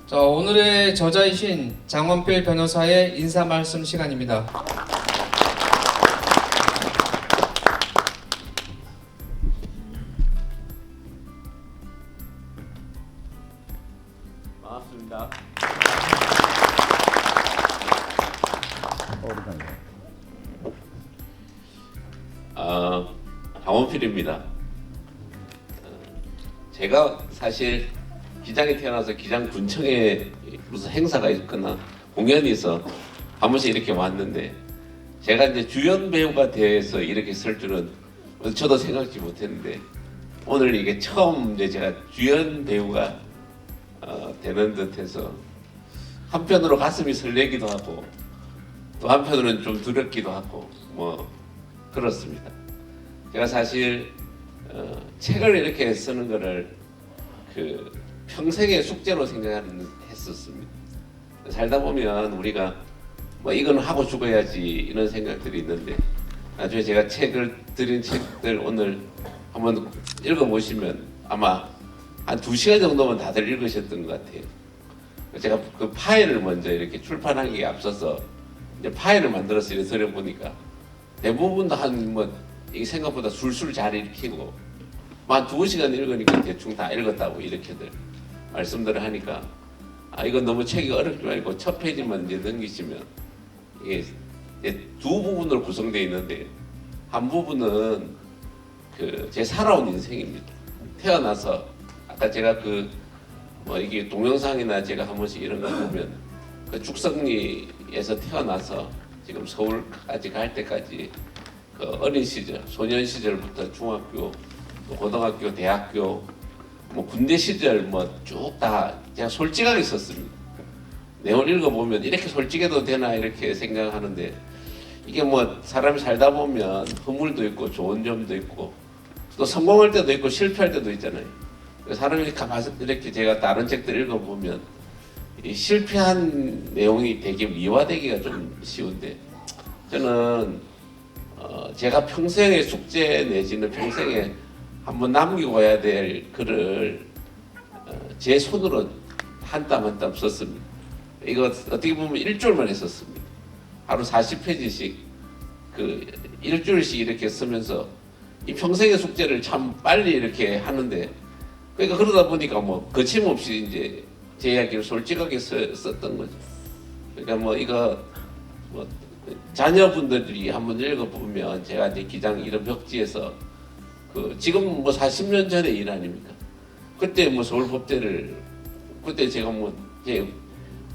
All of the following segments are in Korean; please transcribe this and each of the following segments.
자, 오늘의 저자이신 장원필 변호사의 인사 말씀 시간입니다. 반갑습니다. 장원필입니다. 제가 사실 기장에 태어나서 기장군청에 무슨 행사가 있거나 공연이 있어 한 번씩 이렇게 왔는데, 제가 이제 주연 배우가 돼서 이렇게 설 줄은 저도 생각지 못했는데, 오늘 이게 처음 이제 제가 주연 배우가 되는 듯해서 한편으로 가슴이 설레기도 하고 또 한편으로는 좀 두렵기도 하고 뭐 그렇습니다. 제가 사실 책을 이렇게 쓰는 거를 그 평생의 숙제로 생각했었습니다. 살다 보면 우리가 뭐 이건 하고 죽어야지 이런 생각들이 있는데, 나중에 제가 책을 드린 책들 오늘 한번 읽어보시면 아마 한 2시간 정도면 다들 읽으셨던 것 같아요. 제가 그 파일을 먼저 이렇게 출판하기에 앞서서 이제 파일을 만들어서 이렇게 들여보니까 대부분 이게 생각보다 술술 잘 읽히고, 한 2시간 읽으니까 대충 다 읽었다고 이렇게들 말씀들을 하니까, 이건 너무 책이 어렵지 말고 첫 페이지만 이제 넘기시면 이게 두 부분으로 구성되어 있는데, 한 부분은 제 살아온 인생입니다. 태어나서 아까 제가 이게 동영상이나 제가 한 번씩 이런 거 보면 그 죽성리에서 태어나서 지금 서울까지 갈 때까지 그 어린 시절, 소년 시절부터 중학교, 고등학교, 대학교, 군대 시절 쭉 다 제가 솔직하게 썼습니다. 내용 읽어보면 이렇게 솔직해도 되나 이렇게 생각하는데, 이게 사람이 살다 보면 허물도 있고 좋은 점도 있고 또 성공할 때도 있고 실패할 때도 있잖아요. 사람이 가만히 이렇게 제가 다른 책들 읽어보면 이 실패한 내용이 되게 미화되기가 좀 쉬운데, 저는 제가 평생의 숙제 내지는 평생에 한번 남기고 가야 될 글을 제 손으로 한 땀 한 땀 썼습니다. 이거 어떻게 보면 일주일만 했었습니다. 하루 40페이지씩 일주일씩 이렇게 쓰면서 이 평생의 숙제를 참 빨리 이렇게 하는데, 그러니까 그러다 보니까 거침없이 이제 제 이야기를 솔직하게 썼던 거죠. 그러니까 자녀분들이 한번 읽어보면, 제가 이제 기장 이런 벽지에서 지금 40년 전의 일 아닙니까? 그때 서울법대를, 그때 제가 제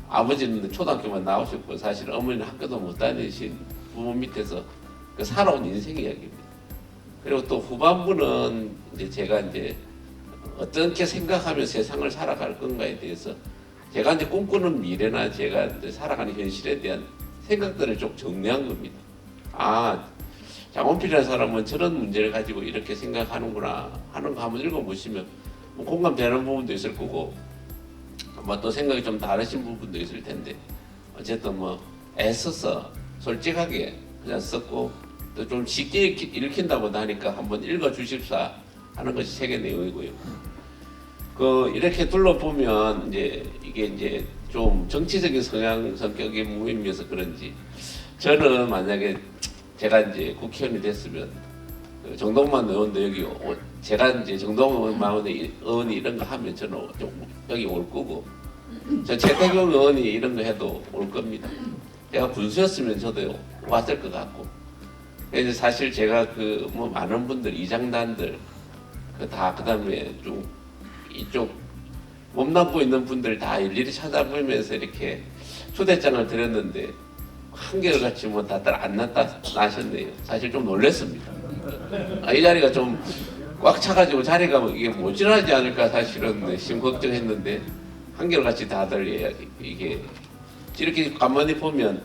아버지는 초등학교만 나오셨고 사실 어머니는 학교도 못 다니신 부모 밑에서 살아온 인생 이야기입니다. 그리고 또 후반부는 이제 제가 이제 어떻게 생각하며 세상을 살아갈 건가에 대해서 제가 이제 꿈꾸는 미래나 제가 이제 살아가는 현실에 대한 생각들을 좀 정리한 겁니다. 장원필이라는 사람은 저런 문제를 가지고 이렇게 생각하는구나 하는 거 한번 읽어보시면 공감되는 부분도 있을 거고, 또 생각이 좀 다르신 부분도 있을 텐데, 어쨌든 애써서 솔직하게 그냥 썼고, 또 좀 쉽게 읽힌다고 하니까 한번 읽어주십사 하는 것이 책의 내용이고요. 이렇게 둘러보면 이게 이제 좀 정치적인 성격의 모임이어서 그런지, 저는 만약에 제가 이제 국회의원이 됐으면 정동만 의원도 여기 제가 이제 정동만 의원이 이런 거 하면 저는 여기 올 거고, 저 최태경 의원이 이런 거 해도 올 겁니다. 제가 군수였으면 저도 왔을 것 같고, 이제 사실 제가 많은 분들, 이장단들 그다음에 좀 이쪽 몸담고 있는 분들 다 일일이 찾아보면서 이렇게 초대장을 드렸는데 한결같이 다들 안 나셨네요. 사실 좀 놀랐습니다. 이 자리가 좀 꽉 차가지고 자리가 이게 모자라지 않을까 사실은 심걱정했는데, 한결같이 다들 이게 이렇게 가만히 보면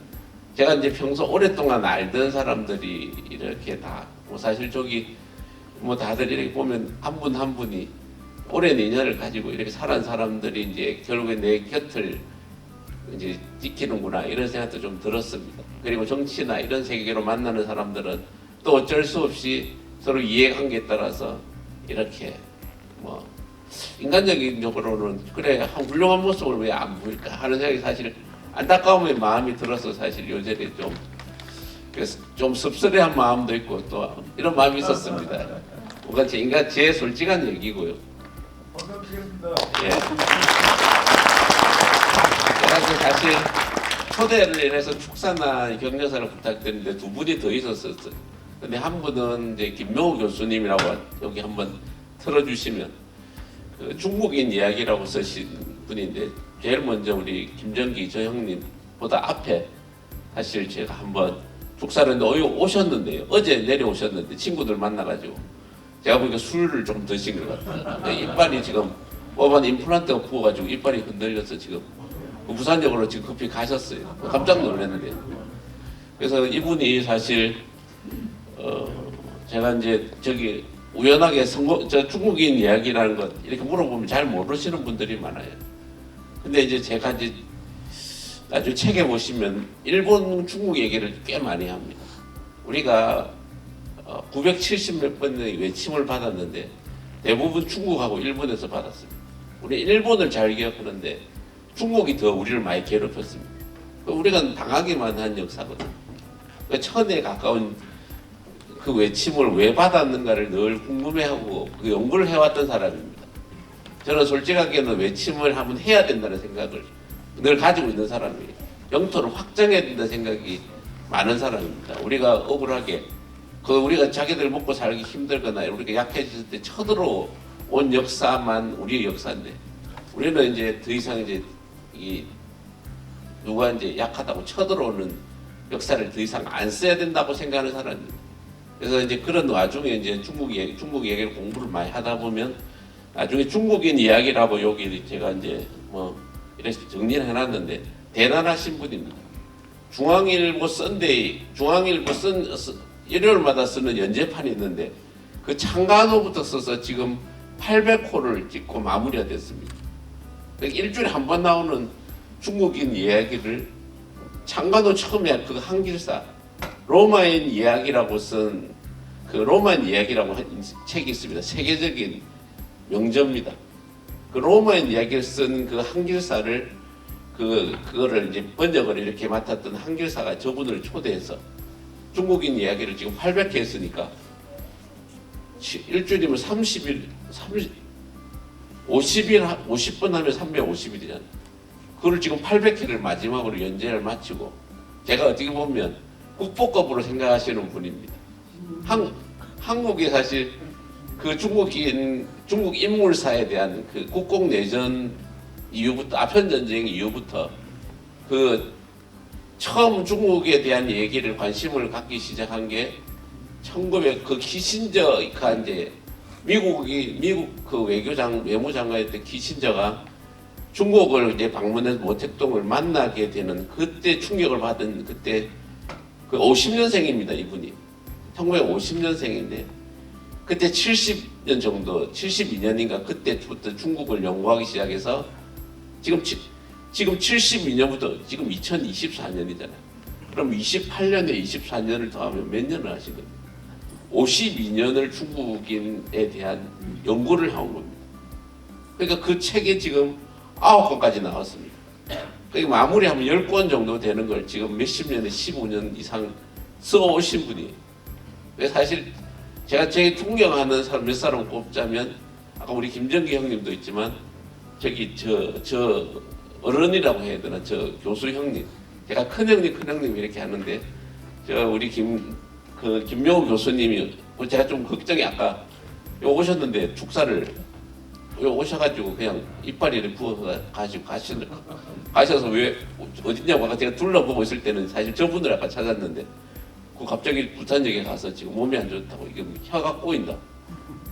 제가 이제 평소 오랫동안 알던 사람들이 이렇게 다 사실 다들 이렇게 보면 한 분 한 분이 오랜 인연을 가지고 이렇게 살아온 사람들이 이제 결국에 내 곁을 이제 지키는구나 이런 생각도 좀 들었습니다. 그리고 정치나 이런 세계로 만나는 사람들은 또 어쩔 수 없이 서로 이해관계에 따라서 이렇게 인간적인 적으로는 그래 한 훌륭한 모습을 왜 안 보일까 하는 생각이 사실 안타까움의 마음이 들어서 사실 요전에 좀 그래서 좀 씁쓸해한 마음도 있고 또 이런 마음이 있었습니다. 그건 제 솔직한 얘기고요. 예. 그래서 사실 초대를 해서 축사나 격려사를 부탁드렸는데 두 분이 더 있었어요. 근데 한 분은 이제 김명호 교수님이라고 여기 한번 틀어주시면 그 중국인 이야기라고 쓰신 분인데 제일 먼저 우리 김정기 저 형님보다 앞에 사실 제가 한번 축사를 오셨는데요. 어제 내려오셨는데 친구들 만나가지고 제가 보니까 술을 좀 드신 것 같아요. 이빨이 지금 뽑은 임플란트가 부어가지고 이빨이 흔들려서 지금 부산역으로 지금 급히 가셨어요. 깜짝 놀랐는데. 그래서 이분이 사실 제가 이제 저기 우연하게 저 중국인 이야기라는 것 이렇게 물어보면 잘 모르시는 분들이 많아요. 근데 이제 제가 이제 나중에 책에 보시면 일본 중국 얘기를 꽤 많이 합니다. 우리가 970몇 번의 외침을 받았는데 대부분 중국하고 일본에서 받았습니다. 우리 일본을 잘 기억하는데 중국이 더 우리를 많이 괴롭혔습니다. 우리가 당하기만 한 역사거든요. 천에 가까운 그 외침을 왜 받았는가를 늘 궁금해하고 그 연구를 해왔던 사람입니다. 저는 솔직하게는 외침을 한번 해야 된다는 생각을 늘 가지고 있는 사람이에요. 영토를 확장해야 된다는 생각이 많은 사람입니다. 우리가 억울하게 우리가 자기들 먹고 살기 힘들거나 우리가 약해졌을 때 쳐들어온 역사만 우리의 역사인데 우리는 이제 더 이상 이제 누가 이제 약하다고 쳐들어오는 역사를 더 이상 안 써야 된다고 생각하는 사람입니다. 그래서 이제 그런 와중에 이제 중국 얘기를 공부를 많이 하다 보면 나중에 중국인 이야기라고 여기 제가 이제 뭐 이렇게 정리를 해놨는데 대단하신 분입니다. 중앙일보 썬데이, 중앙일보 일요일마다 쓰는 연재판이 있는데 그 창간호부터 써서 지금 800호를 찍고 마무리가 됐습니다. 그러니까 일주일에 한 번 나오는 중국인 이야기를 창간호 처음에 그 한길사 로마인 이야기라고 쓴 그 로마인 이야기라고 한 책이 있습니다. 세계적인 명저입니다. 그 로마인 이야기를 쓴 그 한길사를 그거를 이제 번역을 이렇게 맡았던 한길사가 저분을 초대해서 중국인 이야기를 지금 800회 했으니까 일주일이면 50번 하면 350일이잖아요. 그걸 지금 800회를 마지막으로 연재를 마치고 제가 어떻게 보면 국보급으로 생각하시는 분입니다. 한국이 사실 그 중국 인물사에 대한 그 국공내전 이후부터 아편전쟁 이후부터 그 처음 중국에 대한 얘기를 관심을 갖기 시작한 게 1900 그 키신저가 이제 미국 그 외무장관이었던 키신저가 중국을 이제 방문해서 모택동을 만나게 되는 그때 충격을 받은 그때 그 50년생입니다 이분이 1950년생인데 그때 70년 정도 72년인가 그때부터 중국을 연구하기 시작해서 지금 72년부터 지금 2024년이잖아요. 그럼 28년에 24년을 더하면 몇 년을 하신 겁니까? 52년을 중국인에 대한 연구를 해온 겁니다. 그러니까 그 책이 지금 9권까지 나왔습니다. 그러니까 마무리하면 10권 정도 되는 걸 지금 몇십 년에 15년 이상 써오신 분이에요. 사실 제가 제일 존경하는 사람 몇 사람 꼽자면 아까 우리 김정기 형님도 있지만 저기 저 어른이라고 해야 되나 저 교수 형님 제가 큰형님 이렇게 하는데 저 우리 김명호 교수님이 제가 좀 걱정이 아까 오셨는데 축사를 오셔가지고 그냥 이빨이 부어서 가셔서 왜 어딨냐고 아까 제가 둘러보고 있을 때는 사실 저분을 아까 찾았는데 그 갑자기 부산역에 가서 지금 몸이 안 좋다고 이게 혀가 꼬인다.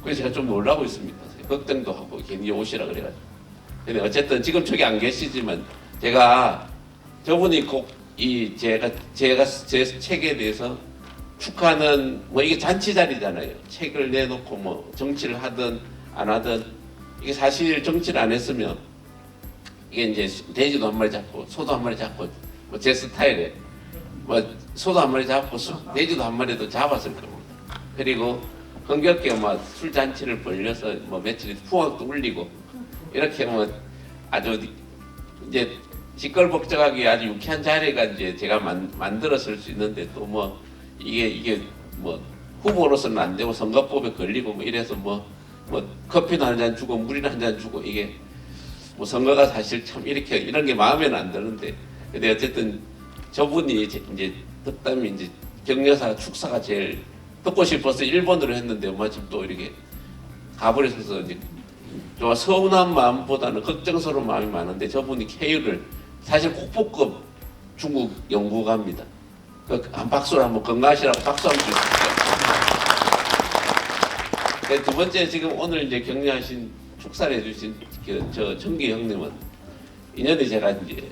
그래서 제가 좀 놀라고 있습니다. 걱정도 하고 괜히 오시라 그래가지고. 근데 어쨌든 지금 저기 안 계시지만 제가 저분이 꼭 제가 제 책에 대해서 축하는 뭐 이게 잔치 자리잖아요. 책을 내놓고 뭐 정치를 하든 안 하든 이게 사실 정치를 안 했으면 이게 이제 돼지도 한 마리 잡고 소도 한 마리 잡고 뭐 제 스타일에 뭐 소도 한 마리 잡고 돼지도 한 마리도 잡았을 겁니다. 그리고 흥겹게 뭐 술잔치를 벌려서 뭐 며칠 풍악도 울리고 이렇게 뭐 아주 이제 시끌벅적하게 아주 유쾌한 자리가 이제 제가 만들었을 수 있는데 또 뭐 이게 뭐 후보로서는 안 되고 선거법에 걸리고 뭐 이래서 뭐 커피도 한 잔 주고 물이나 한 잔 주고 이게 뭐 선거가 사실 참 이렇게 이런 게 마음에는 안 드는데 근데 어쨌든 저분이 이제 덕담이 이제 격려사 축사가 제일 듣고 싶어서 일본어로 했는데 마침 또 이렇게 가버려서 이제 좀 서운한 마음보다는 걱정스러운 마음이 많은데 저분이 K를 사실 국보급 중국 연구가입니다. 한 박수를 한번 건강하시라고 박수 한번 주십시오. 두 번째 지금 오늘 이제 격려하신 축사를 해주신 저 정기 형님은 인연이 제가 이제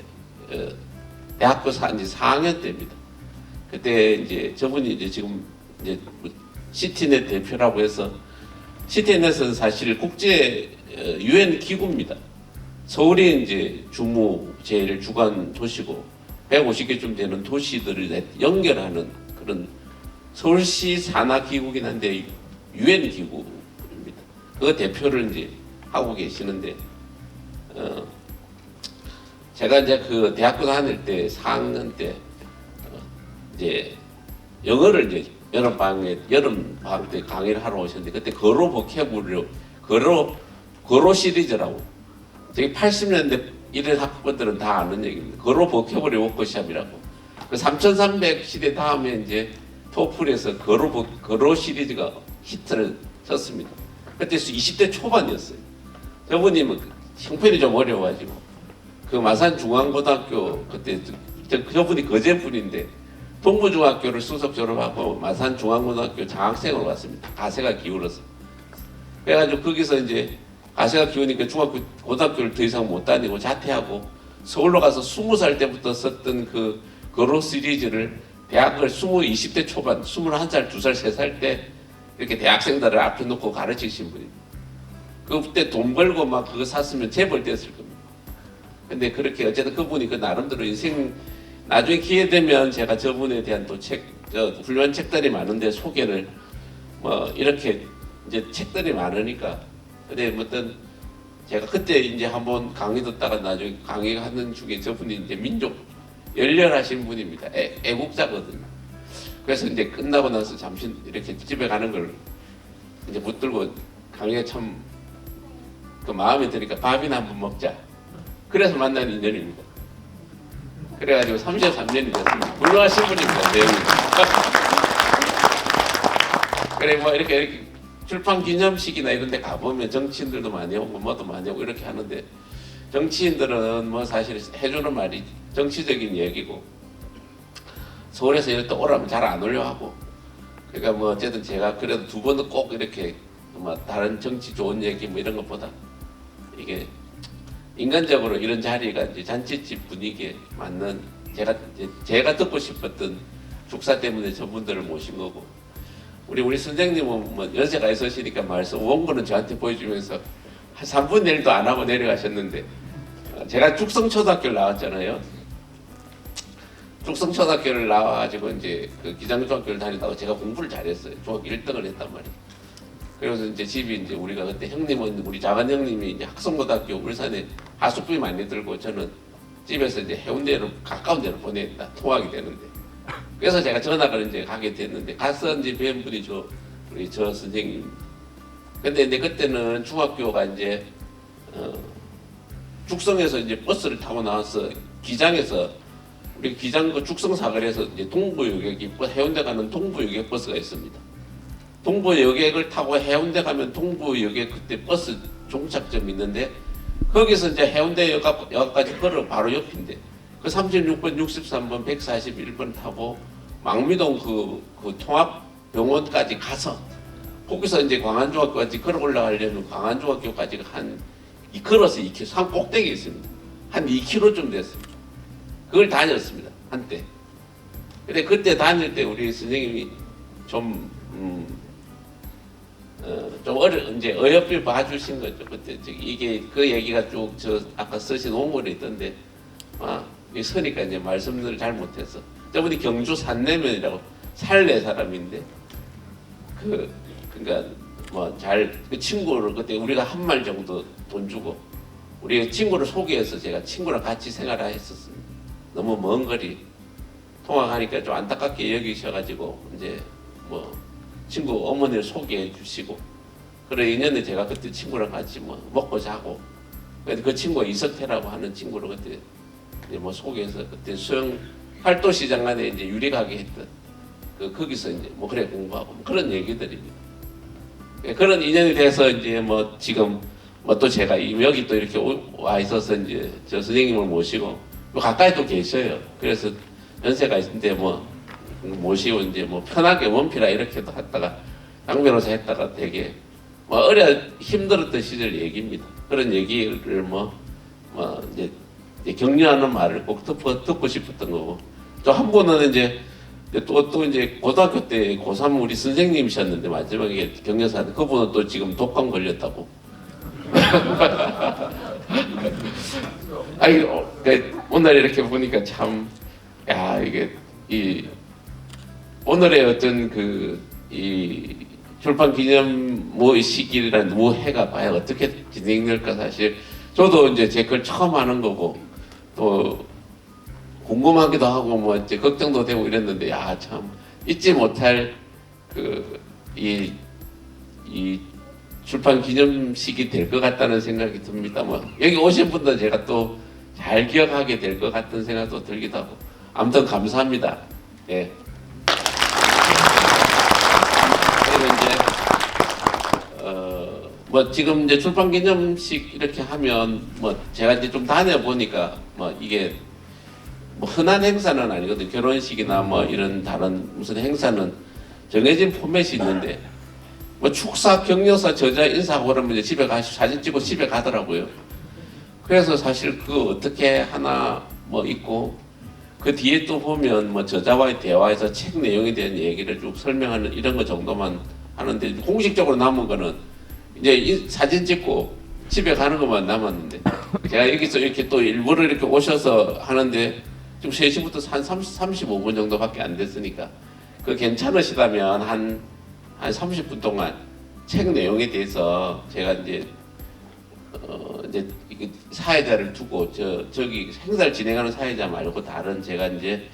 대학교 이제 4학년 때입니다. 그때 이제 저분이 이제 지금 이제 시티넷 대표라고 해서 시티넷은 사실 국제 UN 기구입니다. 서울이 이제 제일 주관 도시고 150개쯤 되는 도시들을 연결하는 그런 서울시 산하 기구긴 한데 UN 기구입니다. 그 대표를 이제 하고 계시는데 제가 이제 그 대학교 다닐 때 4학년 때 이제 영어를 이제 여름 방학 때 강의를 하러 오셨는데 그때 거로 보케블로 거로 시리즈라고 저기 80년대 이런 학부들은 다 아는 얘기입니다. 거로 보케블리 워크숍이라고 그 3300 시대 다음에 이제 토플에서 거로 시리즈가 히트를 쳤습니다. 그때 20대 초반이었어요. 저분이 뭐 형편이 좀 어려워가지고 그 마산 중앙고등학교 그때 저분이 거제분인데 동부중학교를 수석 졸업하고 마산 중앙고등학교 장학생으로 왔습니다. 가세가 기울어서 그래가지고 거기서 이제 가세가 기우니까 고등학교를 더 이상 못 다니고 자퇴하고 서울로 가서 20살 때부터 썼던 그 거로 시리즈를 대학을 20대 초반 21살, 2살, 3살 때 이렇게 대학생들을 앞에 놓고 가르치신 분입니다. 그때 돈 벌고 막 그거 샀으면 재벌 됐을 겁니다. 근데 그렇게 어쨌든 그분이 그 나름대로 인생 나중에 기회 되면 제가 저분에 대한 또 훌륭한 책들이 많은데 소개를 뭐 이렇게 이제 책들이 많으니까 근데 뭐든 제가 그때 이제 한번 강의 듣다가 나중에 강의하는 중에 저분이 이제 민족 열렬하신 분입니다. 애국자거든요. 그래서 이제 끝나고 나서 잠시 이렇게 집에 가는 걸 이제 붙들고 강의가 참 그 마음에 드니까 밥이나 한번 먹자. 그래서 만난 인연입니다. 그래가지고 33년이 됐습니다. 훌륭하신 분입니다. 내용이. 그래 뭐 이렇게 출판 기념식이나 이런 데 가보면 정치인들도 많이 오고 뭐도 많이 오고 이렇게 하는데 정치인들은 뭐 사실 해주는 말이 정치적인 얘기고 서울에서 이럴 때 오라면 잘 안 오려 하고 그러니까 뭐 어쨌든 제가 그래도 두 번도 꼭 이렇게 뭐 다른 정치 좋은 얘기 뭐 이런 것보다 이게 인간적으로 이런 자리가 이제 잔치집 분위기에 맞는 제가 듣고 싶었던 축사 때문에 저분들을 모신 거고 우리 선생님은 뭐 연세가 있으시니까 말씀 원고는 저한테 보여주면서 한 3분의 1도 안 하고 내려가셨는데 제가 죽성초등학교를 나왔잖아요. 죽성초등학교를 나와가지고 이제 그 기장중학교를 다니다가 제가 공부를 잘했어요. 중학교 1등을 했단 말이에요. 그래서 이제 집이 이제 우리가 그때 형님은 우리 작은 형님이 이제 학성고등학교 울산에 하숙비 많이 들고 저는 집에서 이제 해운대로 가까운 데로 보냈다 통학이 되는데 그래서 제가 전학을 이제 가게 됐는데 가서 이제 뵌 분이 우리 저 선생님. 근데 그때는 중학교가 이제 죽성에서 이제 버스를 타고 나와서 기장에서 우리 기장 그 죽성사거리에서 이제 동부여객이 해운대 가는 동부여객 버스가 있습니다. 동부여객을 타고 해운대 가면 동부여객 그때 버스 종착점이 있는데 거기서 이제 해운대역까지 걸어 바로 옆인데 그 36번, 63번, 141번 타고 망미동 그 통합병원까지 가서 거기서 이제 광안중학교까지 걸어 올라가려면 광안중학교까지 걸어서 2km, 산 꼭대기에 있습니다. 한 2km쯤 됐습니다. 그걸 다녔습니다. 한때. 근데 그때 다닐 때 우리 선생님이 좀 이제 어여삐 봐주신 거죠. 그때 이게 그 얘기가 쭉 아까 쓰신 원고에 있던데, 서니까 이제 말씀을 잘 못해서. 저분이 경주 산내면이라고 살내 사람인데, 그러니까 뭐 잘 그 친구를 그때 우리가 한 말 정도 돈 주고 우리 친구를 소개해서 제가 친구랑 같이 생활을 했었습니다. 너무 먼 거리 통화하니까 좀 안타깝게 여기셔가지고 이제 뭐 친구 어머니를 소개해 주시고 그런 인연에 제가 그때 친구랑 같이 뭐 먹고 자고 그 친구가 이석태라고 하는 친구를 그때 이제 뭐 소개해서 그때 수영 활도 시장 안에 이제 유리가게 했던 거기서 이제 뭐 그래 공부하고 뭐 그런 얘기들입니다. 그런 인연이 돼서 이제 뭐 지금 뭐 또 제가 여기 또 이렇게 와 있어서 이제 저 선생님을 모시고 가까이 또 계셔요. 그래서 연세가 있는데 뭐 모시고 이제 뭐 편하게 원피라 이렇게도 했다가 양변호사 했다가 되게 뭐 어려 힘들었던 시절 얘기입니다. 그런 얘기를 뭐 이제 격려하는 말을 꼭 듣고 싶었던 거고 또 한 분은 이제 또 이제 고등학교 때 고3 우리 선생님이셨는데 마지막에 격려사한테 그분은 또 지금 독감 걸렸다고. 아니 오늘 이렇게 보니까 참 야 이게 이 오늘의 어떤 이 출판 기념 시기라는 해가 과연 어떻게 진행될까 사실 저도 이제 제 걸 처음 하는 거고 또 궁금하기도 하고 뭐 이제 걱정도 되고 이랬는데 야 참 잊지 못할 이 출판 기념식이 될 것 같다는 생각이 듭니다. 뭐 여기 오신 분들 제가 또 잘 기억하게 될 것 같은 생각도 들기도 하고 아무튼 감사합니다. 예. 그리고 이제 뭐 지금 이제 출판 기념식 이렇게 하면 뭐 제가 이제 좀 다녀 보니까 뭐 이게 뭐 흔한 행사는 아니거든. 결혼식이나 뭐 이런 다른 무슨 행사는 정해진 포맷이 있는데 뭐 축사, 격려사, 저자 인사하고 그러면 이제 집에 가서 사진 찍고 집에 가더라고요. 그래서 사실 어떻게 하나 뭐 있고 그 뒤에 또 보면 뭐 저자와의 대화에서 책 내용에 대한 얘기를 쭉 설명하는 이런 거 정도만 하는데 공식적으로 남은 거는 이제 사진 찍고 집에 가는 것만 남았는데 제가 여기서 이렇게 또 일부러 이렇게 오셔서 하는데 지금 3시부터 한 35분 정도밖에 안 됐으니까 그 괜찮으시다면 한 30분 동안 책 내용에 대해서 제가 이제 이게 사회자를 두고 저기 행사를 진행하는 사회자 말고 다른 제가 이제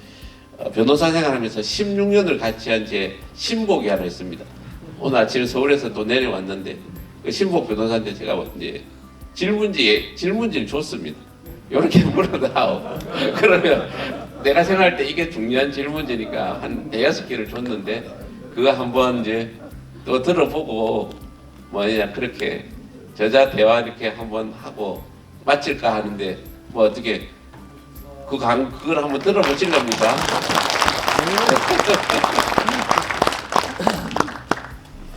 변호사 생활하면서 16년을 같이 한 제 신복이 하나 있습니다. 오늘 아침에 서울에서 또 내려왔는데 그 신복 변호사한테 제가 이제 질문지를 줬습니다. 이렇게 물어다오. 그러면 내가 생각할 때 이게 중요한 질문지니까 한 6개를 줬는데 그거 한번 이제 또 들어보고 뭐냐 그렇게 저자 대화 이렇게 한번 하고 마칠까 하는데 뭐 어떻게 그걸 한번 들어보실 겁니까?